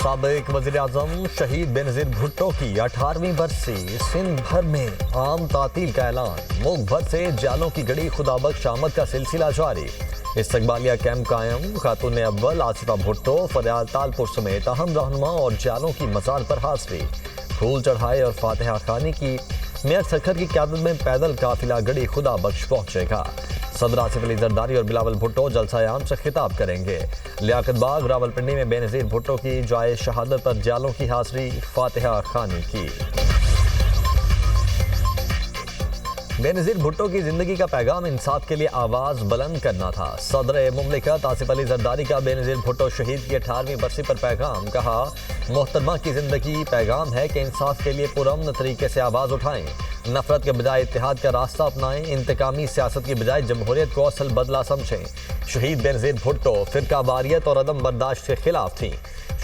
سابق وزیر اعظم شہید بینظیر بھٹو کی 18ویں برسی، سندھ بھر میں عام تعطیل کا اعلان، ملک بھر سے جالوں کی گڑی خدا بخش آمد کا سلسلہ جاری، استقبالیہ کیمپ قائم، خاتون اول آصفہ بھٹو فریال تالپور سمیت اہم رہنما اور جالوں کی مزار پر حاضری، پھول چڑھائے اور فاتحہ خوانی کی۔ میئر سکھر کی قیادت میں پیدل قافلہ گڑی خدا بخش پہنچے گا۔ صدر آصف علی زرداری اور بلاول بھٹو جلسہ عام سے خطاب کریں گے۔ لیاقت باغ راولپنڈی میں بینظیر بھٹو کی جائے شہادت پر جالوں کی حاضری، فاتحہ خوانی کی۔ بینظیر بھٹو کی زندگی کا پیغام انصاف کے لیے آواز بلند کرنا تھا۔ صدر مملکت آصف علی زرداری کا بینظیر بھٹو شہید کی 18ویں برسی پر پیغام، کہا محترمہ کی زندگی پیغام ہے کہ انصاف کے لیے پرامن طریقے سے آواز اٹھائیں، نفرت کے بجائے اتحاد کا راستہ اپنائیں، انتقامی سیاست کی بجائے جمہوریت کو اصل بدلہ سمجھیں۔ شہید بینظیر بھٹو فرقہ واریت اور عدم برداشت کے خلاف تھیں۔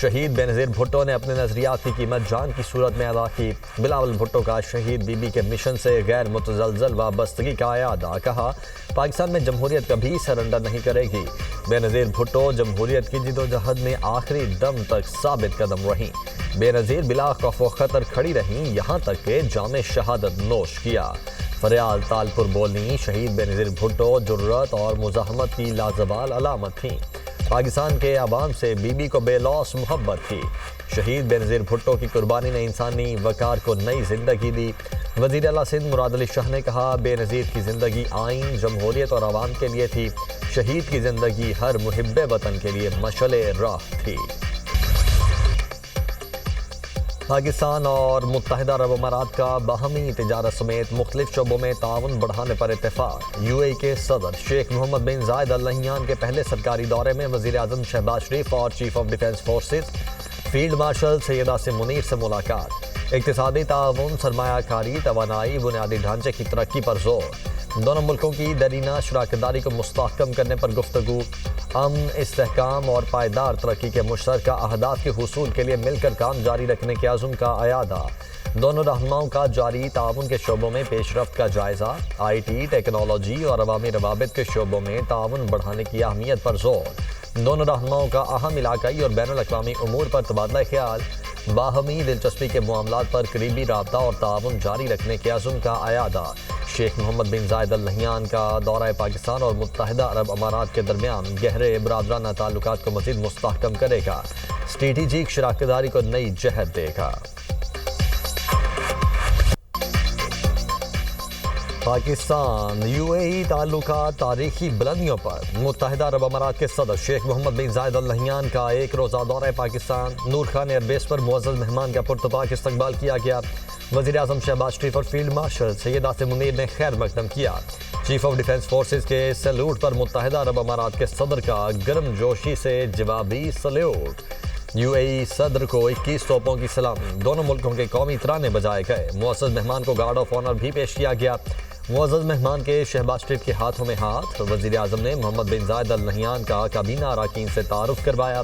شہید بینظیر بھٹو نے اپنے نظریات کی قیمت جان کی صورت میں ادا کی۔ بلاول بھٹو کا شہید بی بی کے مشن سے غیر متزلزل وابستگی کا اعادہ، کہا پاکستان میں جمہوریت کبھی سرنڈر نہیں کرے گی۔ بینظیر بھٹو جمہوریت کی جدوجہد میں آخری دم تک ثابت قدم رہیں۔ بینظیر بلا خوف و خطر کھڑی رہیں، یہاں تک کہ جام شہادت نوش کیا۔ فریال تالپور بولنی، شہید بینظیر بھٹو جرأت اور مزاحمت کی لازوال علامت تھیں۔ پاکستان کے عوام سے بی بی کو بے لوث محبت تھی۔ شہید بینظیر بھٹو کی قربانی نے انسانی وقار کو نئی زندگی دی۔ وزیر اعلیٰ سندھ مراد علی شاہ نے کہا بینظیر کی زندگی آئین، جمہوریت اور عوام کے لیے تھی۔ شہید کی زندگی ہر محب وطن کے لیے مشعل راہ تھی۔ پاکستان اور متحدہ عرب امارات کا باہمی تجارت سمیت مختلف شعبوں میں تعاون بڑھانے پر اتفاق۔ یو اے ای کے صدر شیخ محمد بن زائد ال نہیان کے پہلے سرکاری دورے میں وزیر اعظم شہباز شریف اور chief of defence forces field marshal Syed Asim Munir سے ملاقات۔ اقتصادی تعاون، سرمایہ کاری، توانائی، بنیادی ڈھانچے کی ترقی پر زور۔ دونوں ملکوں کی دیرینہ شراکت داری کو مستحکم کرنے پر گفتگو۔ امن، استحکام اور پائیدار ترقی کے مشترکہ اہداف کے حصول کے لیے مل کر کام جاری رکھنے کے عزم کا اعادہ۔ دونوں رہنماؤں کا جاری تعاون کے شعبوں میں پیش رفت کا جائزہ۔ آئی ٹی، ٹیکنالوجی اور عوامی روابط کے شعبوں میں تعاون بڑھانے کی اہمیت پر زور۔ دونوں رہنماؤں کا اہم علاقائی اور بین الاقوامی امور پر تبادلہ خیال۔ باہمی دلچسپی کے معاملات پر قریبی رابطہ اور تعاون جاری رکھنے کے عزم کا اعادہ۔ شیخ محمد بن زائد ال نہیان کا دورہ پاکستان اور متحدہ عرب امارات کے درمیان گہرے برادرانہ تعلقات کو مزید مستحکم کرے گا، اسٹریٹجک شراکت داری کو نئی جہت دے گا۔ پاکستان یو اے ای تعلقات تاریخی بلندیوں پر۔ متحدہ عرب امارات کے صدر شیخ محمد بن زائد ال نہیان کا ایک روزہ دورہ پاکستان۔ نور خان ایئر بیس پر معزز مہمان کا پرتپاک استقبال کیا گیا۔ وزیر اعظم شہباز شریف اور فیلڈ مارشل سید عاصم منیر نے خیر مقدم کیا۔ چیف آف ڈیفنس فورسز کے سیلوٹ پر متحدہ عرب امارات کے صدر کا گرم جوشی سے جوابی سیلوٹ۔ یو اے ای صدر کو 21 توپوں کی سلامی۔ دونوں ملکوں کے قومی ترانے بجائے گئے۔ معزز مہمان کو گارڈ آف آنر بھی پیش کیا گیا۔ معزز مہمان کے شہباز شریف کے ہاتھوں میں ہاتھ۔ وزیر اعظم نے محمد بن زائد ال نہیان کا کابینہ اراکین سے تعارف کروایا۔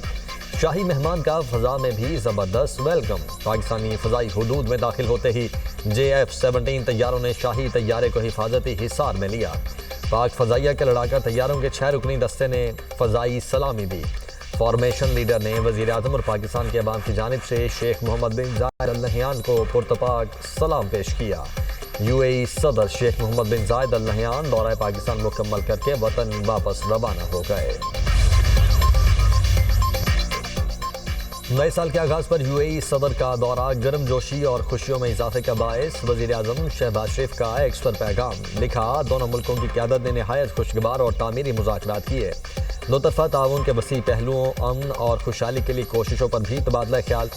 شاہی مہمان کا فضا میں بھی زبردست ویلکم۔ پاکستانی فضائی حدود میں داخل ہوتے ہی JF-17 طیاروں نے شاہی طیارے کو حفاظتی حصار میں لیا۔ پاک فضائیہ کے لڑاکا طیاروں کے 6 رکنی دستے نے فضائی سلامی دی۔ فارمیشن لیڈر نے وزیر اعظم اور پاکستان کے عوام کی جانب سے شیخ محمد بن زائد ال نہیان کو پرتپاک سلام پیش کیا۔ یو اے ای صدر شیخ محمد بن زائد ال نہیان دورہ پاکستان مکمل کر کے وطن واپس روانہ ہو گئے۔ نئے سال کے آغاز پر یو اے ای صدر کا دورہ گرم جوشی اور خوشیوں میں اضافے کا باعث۔ وزیر اعظم شہباز شریف کا ایکس پر پیغام، لکھا دونوں ملکوں کی قیادت نے نہایت خوشگوار اور تعمیری مذاکرات کیے۔ دو طرفہ تعاون کے وسیع پہلوؤں، امن اور خوشحالی کے لیے کوششوں پر بھی تبادلہ خیال۔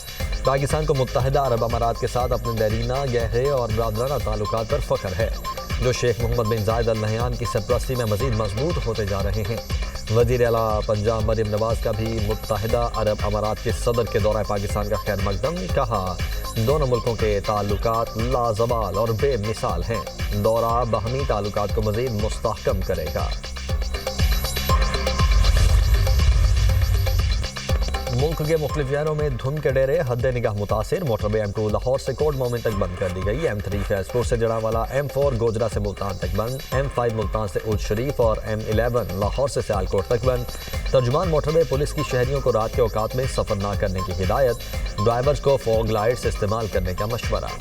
پاکستان کو متحدہ عرب امارات کے ساتھ اپنے دیرینہ، گہرے اور برادرانہ تعلقات پر فخر ہے، جو شیخ محمد بن زائد ال نہیان کی سرپرستی میں مزید مضبوط ہوتے جا رہے ہیں۔ وزیر اعلیٰ پنجاب مریم نواز کا بھی متحدہ عرب امارات کے صدر کے دورہ پاکستان کا خیر مقدم، کہا دونوں ملکوں کے تعلقات لازوال اور بے مثال ہیں۔ دورہ باہمی تعلقات کو مزید مستحکم کرے گا۔ ملک کے مختلف شہروں میں دھند کے ڈیرے حد نگاہ متاثر۔ موٹر وے M2 لاہور سے کوٹ مومن تک بند کر دی گئی۔ M3 فیض پور سے جڑاوالا، M4 گوجرا سے ملتان تک بند، M5 ملتان سے اود شریف اور M11 لاہور سے سیالکوٹ تک بند۔ ترجمان موٹر وے پولیس کی شہریوں کو رات کے اوقات میں سفر نہ کرنے کی ہدایت، ڈرائیورز کو فوگ لائٹس استعمال کرنے کا مشورہ۔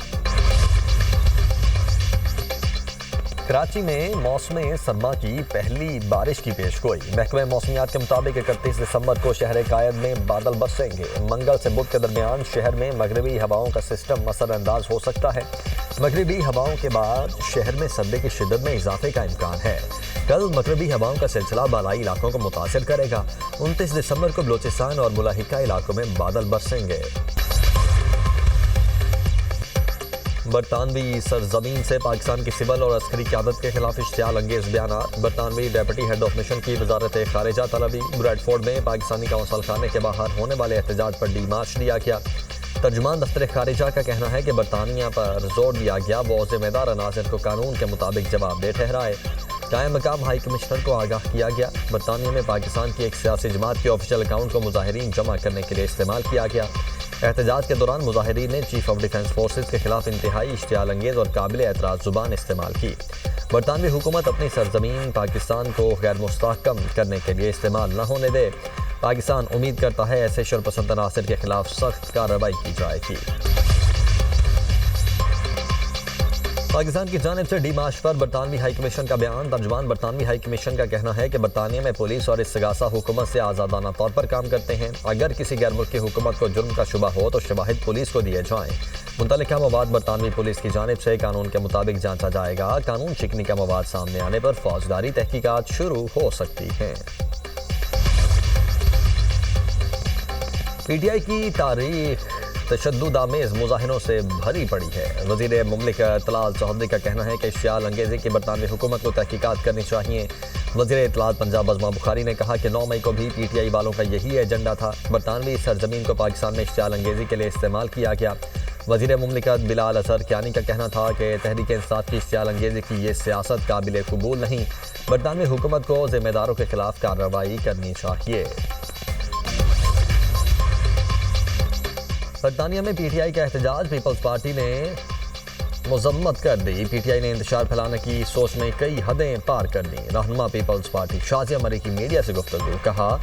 کراچی میں موسم سرما کی پہلی بارش کی پیشگوئی، محکمہ موسمیات کے مطابق 31 دسمبر کو شہر قائد میں بادل برسیں گے۔ منگل سے بدھ کے درمیان شہر میں مغربی ہواؤں کا سسٹم اثر انداز ہو سکتا ہے۔ مغربی ہواؤں کے بعد شہر میں سردی کی شدت میں اضافے کا امکان ہے۔ کل مغربی ہواؤں کا سلسلہ بالائی علاقوں کو متاثر کرے گا۔ 29 دسمبر کو بلوچستان اور ملاحقہ علاقوں میں بادل برسیں گے۔ برطانوی سرزمین سے پاکستان کی سول اور عسکری قیادت کے خلاف اشتعال انگیز بیانات، برطانوی ڈیپٹی ہیڈ آف مشن کی وزارت خارجہ طلبی، بریڈ فورڈ میں پاکستانی قونصل خانے کے باہر ہونے والے احتجاج پر ڈی مارچ دیا گیا۔ ترجمان دفتر خارجہ کا کہنا ہے کہ برطانیہ پر زور دیا گیا وہ ذمہ دار عناصر کو قانون کے مطابق جواب دہ ٹھہرائے۔ قائم مقام ہائی کمشنر کو آگاہ کیا گیا۔ برطانیہ میں پاکستان کی ایک سیاسی جماعت کے آفیشیل اکاؤنٹ کو مظاہرین جمع کرنے کے لیے استعمال کیا گیا۔ احتجاج کے دوران مظاہرین نے چیف آف ڈیفنس فورسز کے خلاف انتہائی اشتعال انگیز اور قابل اعتراض زبان استعمال کی۔ برطانوی حکومت اپنی سرزمین پاکستان کو غیر مستحکم کرنے کے لیے استعمال نہ ہونے دے۔ پاکستان امید کرتا ہے ایسے شرپسند عناصر کے خلاف سخت کارروائی کی جائے گی۔ پاکستان کی جانب سے ڈی مارچ پر برطانوی ہائی کمیشن کا بیان، ترجمان برطانوی ہائی کمیشن کا کہنا ہے کہ برطانیہ میں پولیس اور استغاثہ حکومت سے آزادانہ طور پر کام کرتے ہیں۔ اگر کسی غیر ملکی حکومت کو جرم کا شبہ ہو تو شواہد پولیس کو دیے جائیں۔ متعلقہ مواد برطانوی پولیس کی جانب سے قانون کے مطابق جانچا جائے گا۔ قانون شکنی کا مواد سامنے آنے پر فوجداری تحقیقات شروع ہو سکتی ہیں۔ پی ٹی آئی کی تاریخ تشدد آمیز مظاہروں سے بھری پڑی ہے۔ وزیر مملکت طلال چودھری کا کہنا ہے کہ اشتعال انگیزی کی برطانوی حکومت کو تحقیقات کرنی چاہیے۔ وزیر اطلاعات پنجاب عظمہ بخاری نے کہا کہ 9 مئی کو بھی پی ٹی آئی والوں کا یہی ایجنڈا تھا۔ برطانوی سرزمین کو پاکستان میں اشتعال انگیزی کے لیے استعمال کیا گیا۔ وزیر مملکت بلال اظہر کیانی کا کہنا تھا کہ تحریک انصاف کی اشتعال انگیزی کی یہ سیاست قابل قبول نہیں۔ برطانوی حکومت کو ذمہ داروں کے خلاف کارروائی کرنی چاہیے۔ برطانیہ میں پی ٹی آئی کا احتجاج، پیپلز پارٹی نے مذمت کر دی۔ پی ٹی آئی نے انتشار پھیلانے کی سوچ میں کئی حدیں پار کر دیں۔ رہنما پیپلز پارٹی شازیہ مری کی میڈیا سے گفتگو، کہا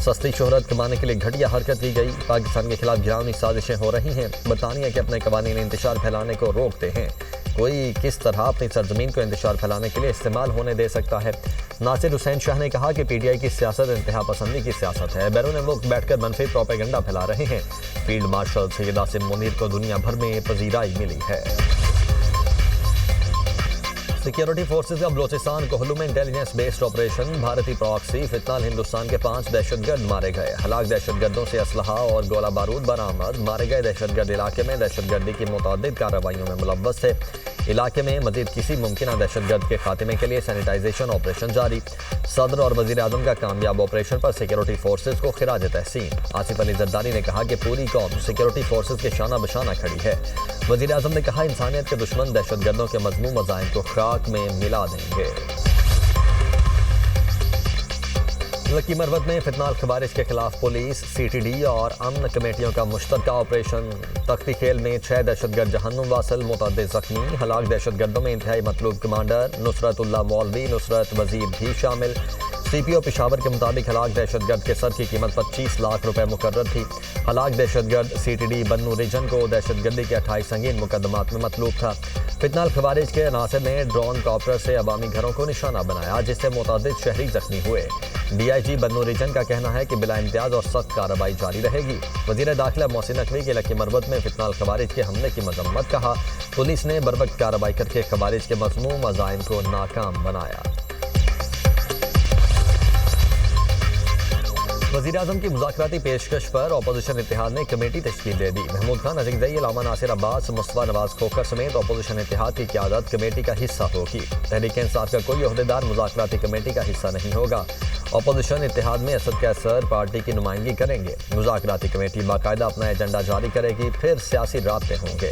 سستی شہرت کمانے کے لیے گھٹیا حرکت کی گئی، پاکستان کے خلاف گراؤنی سازشیں ہو رہی ہیں، برطانیہ کے اپنے قوانین انتشار پھیلانے کو روکتے ہیں، کوئی کس طرح اپنی سرزمین کو انتشار پھیلانے کے لیے استعمال ہونے دے سکتا ہے۔ ناصر حسین شاہ نے کہا کہ پی ٹی آئی کی سیاست انتہا پسندی کی سیاست ہے، بیرون ملک بیٹھ کر منفی پروپیگنڈا پھیلا رہے ہیں۔ فیلڈ مارشل سید عاصم منیر کو دنیا بھر میں پذیرائی ملی ہے۔ سیکیورٹی فورسز کا بلوچستان کوہلو میں انٹیلیجنس بیسڈ آپریشن، بھارتی پراکسی فتنال ہندوستان کے 5 دہشت گرد مارے گئے، ہلاک دہشت گردوں سے اسلحہ اور گولہ بارود برآمد، مارے گئے دہشت گرد علاقے میں دہشت گردی کی متعدد کارروائیوں میں ملوث تھے۔ علاقے میں مزید کسی ممکنہ دہشت گرد کے خاتمے کے لیے سینیٹائزیشن آپریشن جاری۔ صدر اور وزیر اعظم کا کامیاب آپریشن پر سیکیورٹی فورسز کو خراج تحسین۔ آصف علی زرداری نے کہا کہ پوری قوم سیکیورٹی فورسز کے شانہ بشانہ کھڑی ہے۔ وزیر اعظم نے کہا انسانیت کے دشمن دہشت گردوں کے مذموم عزائم کو خاک میں ملا دیں گے۔ لکی مروت میں فتنال خوارج کے خلاف پولیس، سی ٹی ڈی اور امن کمیٹیوں کا مشترکہ آپریشن، تختی خیل میں 6 دہشت گرد جہنم واصل، متعدد زخمی، ہلاک دہشت گردوں میں انتہائی مطلوب کمانڈر نصرت اللہ مولوی، نصرت وزیر بھی شامل۔ سی پی او پشاور کے مطابق ہلاک دہشت گرد کے سر کی قیمت 25 لاکھ روپے مقرر تھی۔ ہلاک دہشت گرد سی ٹی ڈی بنو ریجن کو دہشت گردی کے 28 سنگین مقدمات میں مطلوب تھا۔ فتنال خوارج کے عناصر نے ڈرون کاپٹر سے عوامی گھروں کو نشانہ بنایا، جس سے متعدد شہری زخمی ہوئے۔ ڈی آئی جی بنو ریجن کا کہنا ہے کہ بلا امتیاز اور سخت کارروائی جاری رہے گی۔ وزیر داخلہ محسن نقوی کے لکی مروت میں فتنال خوارج کے حملے کی مذمت، کہا پولیس نے بروقت کارروائی کر کے خوارج کے مذموم عزائم کو ناکام بنایا۔ وزیر اعظم کی مذاکراتی پیشکش پر اپوزیشن اتحاد نے کمیٹی تشکیل دے دی۔ محمود خان عزیزی، علامہ ناصر عباس، مصطفیٰ نواز کھوکھر سمیت اپوزیشن اتحاد کی قیادت کمیٹی کا حصہ ہوگی۔ تحریک انصاف کا کوئی عہدیدار مذاکراتی کمیٹی کا حصہ نہیں ہوگا۔ اپوزیشن اتحاد میں اسد قیصر پارٹی کی نمائندگی کریں گے۔ مذاکراتی کمیٹی باقاعدہ اپنا ایجنڈا جاری کرے گی، پھر سیاسی رابطے ہوں گے۔